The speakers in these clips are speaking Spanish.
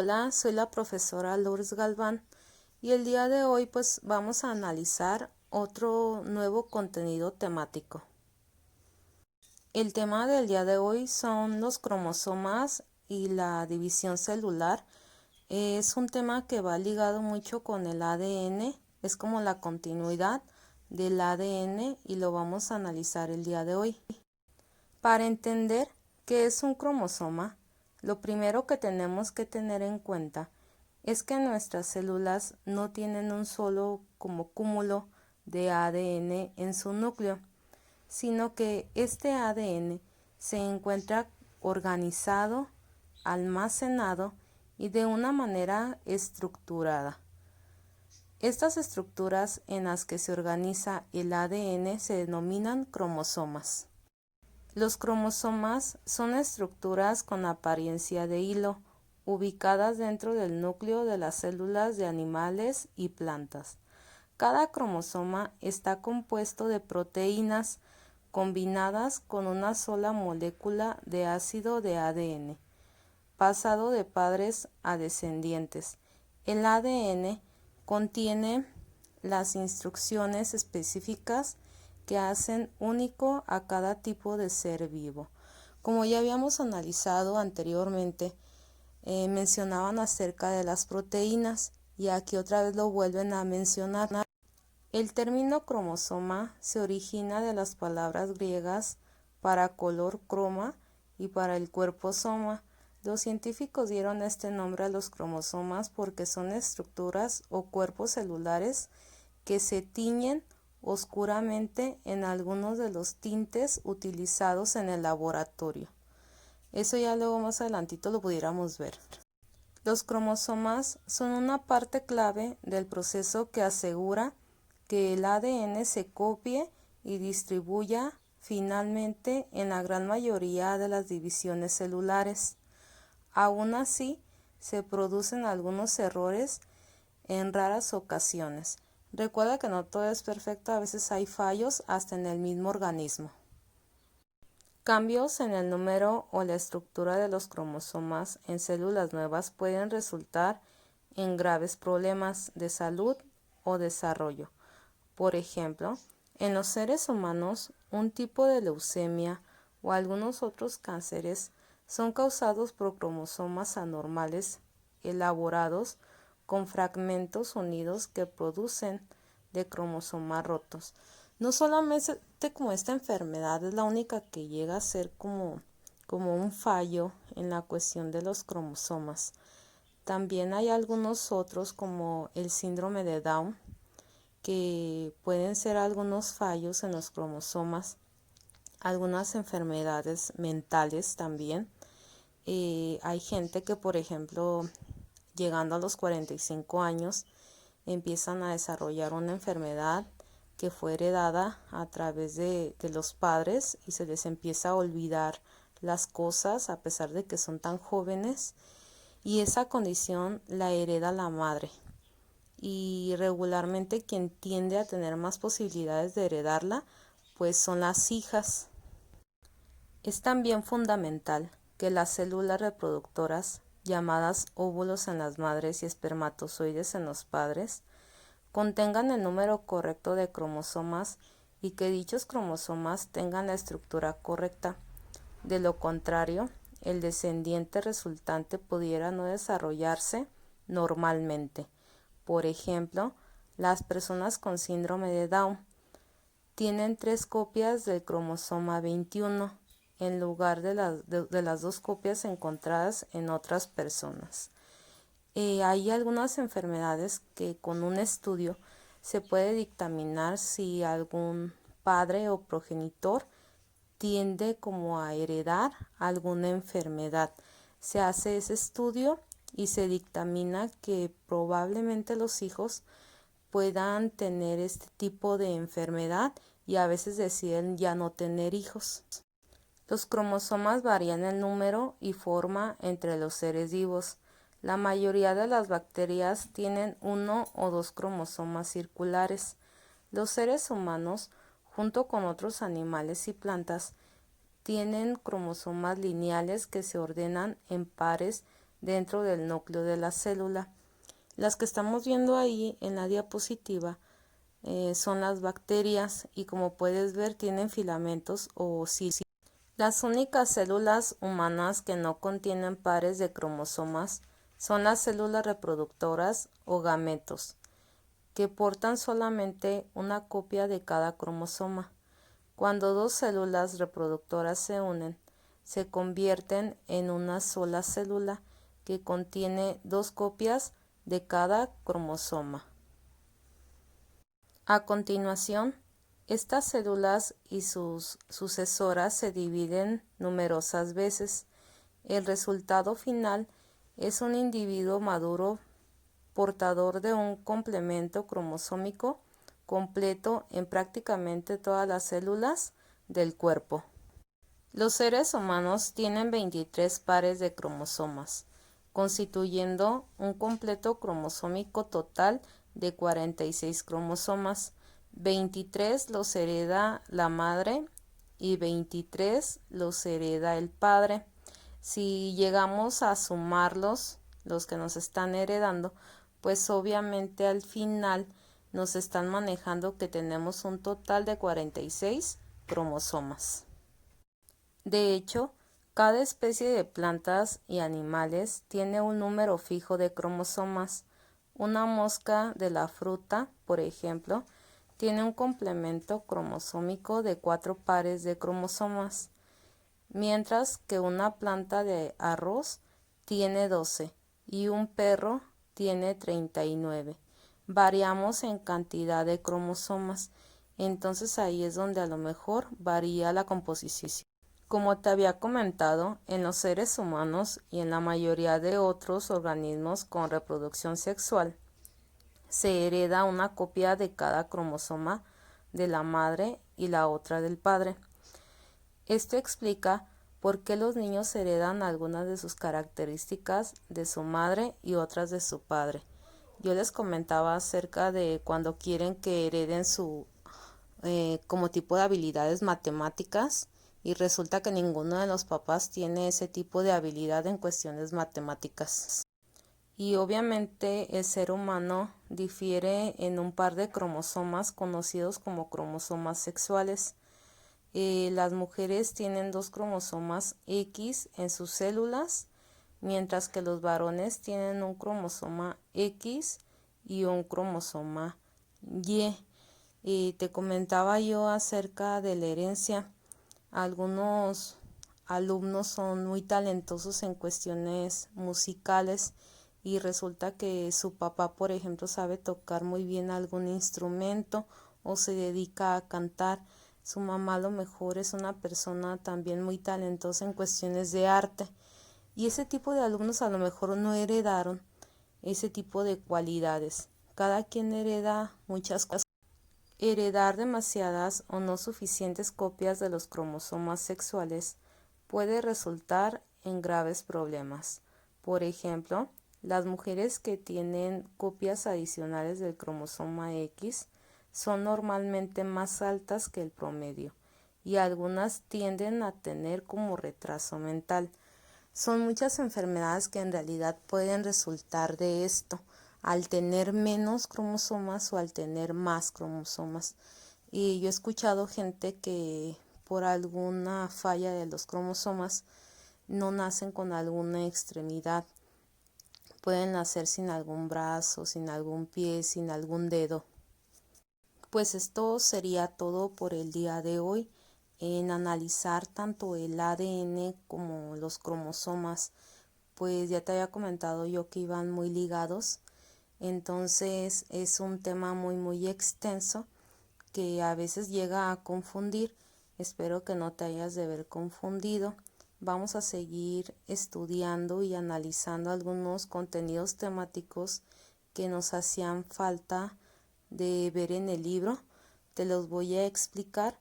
Hola, soy la profesora Lourdes Galván y el día de hoy vamos a analizar otro nuevo contenido temático. El tema del día de hoy son los cromosomas y la división celular. Es un tema que va ligado mucho con el ADN, es como la continuidad del ADN y lo vamos a analizar el día de hoy. Para entender qué es un cromosoma, lo primero que tenemos que tener en cuenta es que nuestras células no tienen un solo como cúmulo de ADN en su núcleo, sino que este ADN se encuentra organizado, almacenado y de una manera estructurada. Estas estructuras en las que se organiza el ADN se denominan cromosomas. Los cromosomas son estructuras con apariencia de hilo, ubicadas dentro del núcleo de las células de animales y plantas. Cada cromosoma está compuesto de proteínas combinadas con una sola molécula de ácido de ADN, pasado de padres a descendientes. El ADN contiene las instrucciones específicas que hacen único a cada tipo de ser vivo. Como ya habíamos analizado anteriormente, mencionaban acerca de las proteínas y aquí otra vez lo vuelven a mencionar. El término cromosoma se origina de las palabras griegas para color croma y para el cuerpo soma. Los científicos dieron este nombre a los cromosomas porque son estructuras o cuerpos celulares que se tiñen oscuramente en algunos de los tintes utilizados en el laboratorio. Eso ya luego más adelantito lo pudiéramos ver. Los cromosomas son una parte clave del proceso que asegura que el ADN se copie y distribuya finalmente en la gran mayoría de las divisiones celulares. Aún así, se producen algunos errores en raras ocasiones. Recuerda que no todo es perfecto, a veces hay fallos hasta en el mismo organismo. Cambios en el número o la estructura de los cromosomas en células nuevas pueden resultar en graves problemas de salud o desarrollo. Por ejemplo, en los seres humanos, un tipo de leucemia o algunos otros cánceres son causados por cromosomas anormales elaborados con fragmentos unidos que producen de cromosomas rotos. No solamente como esta enfermedad es la única que llega a ser como un fallo en la cuestión de los cromosomas. También hay algunos otros como el síndrome de Down, que pueden ser algunos fallos en los cromosomas, algunas enfermedades mentales también. Hay gente que, por ejemplo, llegando a los 45 años, empiezan a desarrollar una enfermedad que fue heredada a través de los padres y se les empieza a olvidar las cosas a pesar de que son tan jóvenes, y esa condición la hereda la madre, y regularmente quien tiende a tener más posibilidades de heredarla pues son las hijas. Es también fundamental que las células reproductoras, llamadas óvulos en las madres y espermatozoides en los padres, contengan el número correcto de cromosomas y que dichos cromosomas tengan la estructura correcta. De lo contrario, el descendiente resultante pudiera no desarrollarse normalmente. Por ejemplo, las personas con síndrome de Down tienen 3 copias del cromosoma 21 en lugar de las 2 copias encontradas en otras personas. Hay algunas enfermedades que con un estudio se puede dictaminar si algún padre o progenitor tiende como a heredar alguna enfermedad. Se hace ese estudio y se dictamina que probablemente los hijos puedan tener este tipo de enfermedad y a veces deciden ya no tener hijos. Los cromosomas varían en número y forma entre los seres vivos. La mayoría de las bacterias tienen 1 o 2 cromosomas circulares. Los seres humanos, junto con otros animales y plantas, tienen cromosomas lineales que se ordenan en pares dentro del núcleo de la célula. Las que estamos viendo ahí en la diapositiva son las bacterias y como puedes ver tienen filamentos o cilios. Las únicas células humanas que no contienen pares de cromosomas son las células reproductoras o gametos, que portan solamente una copia de cada cromosoma. Cuando dos células reproductoras se unen, se convierten en una sola célula que contiene dos copias de cada cromosoma. A continuación, estas células y sus sucesoras se dividen numerosas veces. El resultado final es un individuo maduro portador de un complemento cromosómico completo en prácticamente todas las células del cuerpo. Los seres humanos tienen 23 pares de cromosomas, constituyendo un completo cromosómico total de 46 cromosomas. 23 los hereda la madre y 23 los hereda el padre. Si llegamos a sumarlos, los que nos están heredando, pues obviamente al final nos están manejando que tenemos un total de 46 cromosomas. De hecho, cada especie de plantas y animales tiene un número fijo de cromosomas. Una mosca de la fruta, por ejemplo, tiene un complemento cromosómico de 4 pares de cromosomas, mientras que una planta de arroz tiene 12 y un perro tiene 39. Variamos en cantidad de cromosomas, entonces ahí es donde a lo mejor varía la composición. Como te había comentado, en los seres humanos y en la mayoría de otros organismos con reproducción sexual, se hereda una copia de cada cromosoma de la madre y la otra del padre. Esto explica por qué los niños heredan algunas de sus características de su madre y otras de su padre. Yo les comentaba acerca de cuando quieren que hereden su como tipo de habilidades matemáticas y resulta que ninguno de los papás tiene ese tipo de habilidad en cuestiones matemáticas. Y obviamente el ser humano difiere en un par de cromosomas conocidos como cromosomas sexuales. Las mujeres tienen 2 cromosomas X en sus células, mientras que los varones tienen un cromosoma X y un cromosoma Y. Te comentaba yo acerca de la herencia. Algunos alumnos son muy talentosos en cuestiones musicales y resulta que su papá, por ejemplo, sabe tocar muy bien algún instrumento o se dedica a cantar. Su mamá a lo mejor es una persona también muy talentosa en cuestiones de arte. Y ese tipo de alumnos a lo mejor no heredaron ese tipo de cualidades. Cada quien hereda muchas cosas. Heredar demasiadas o no suficientes copias de los cromosomas sexuales puede resultar en graves problemas. Por ejemplo, las mujeres que tienen copias adicionales del cromosoma X son normalmente más altas que el promedio y algunas tienden a tener como retraso mental. Son muchas enfermedades que en realidad pueden resultar de esto, al tener menos cromosomas o al tener más cromosomas. Y yo he escuchado gente que por alguna falla de los cromosomas no nacen con alguna extremidad. Pueden nacer sin algún brazo, sin algún pie, sin algún dedo. Pues esto sería todo por el día de hoy en analizar tanto el ADN como los cromosomas. Pues ya te había comentado yo que iban muy ligados, entonces es un tema muy extenso que a veces llega a confundir. Espero que no te hayas de ver confundido. Vamos a seguir estudiando y analizando algunos contenidos temáticos que nos hacían falta de ver en el libro. Te los voy a explicar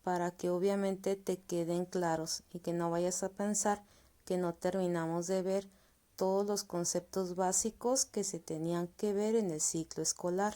para que obviamente te queden claros y que no vayas a pensar que no terminamos de ver todos los conceptos básicos que se tenían que ver en el ciclo escolar.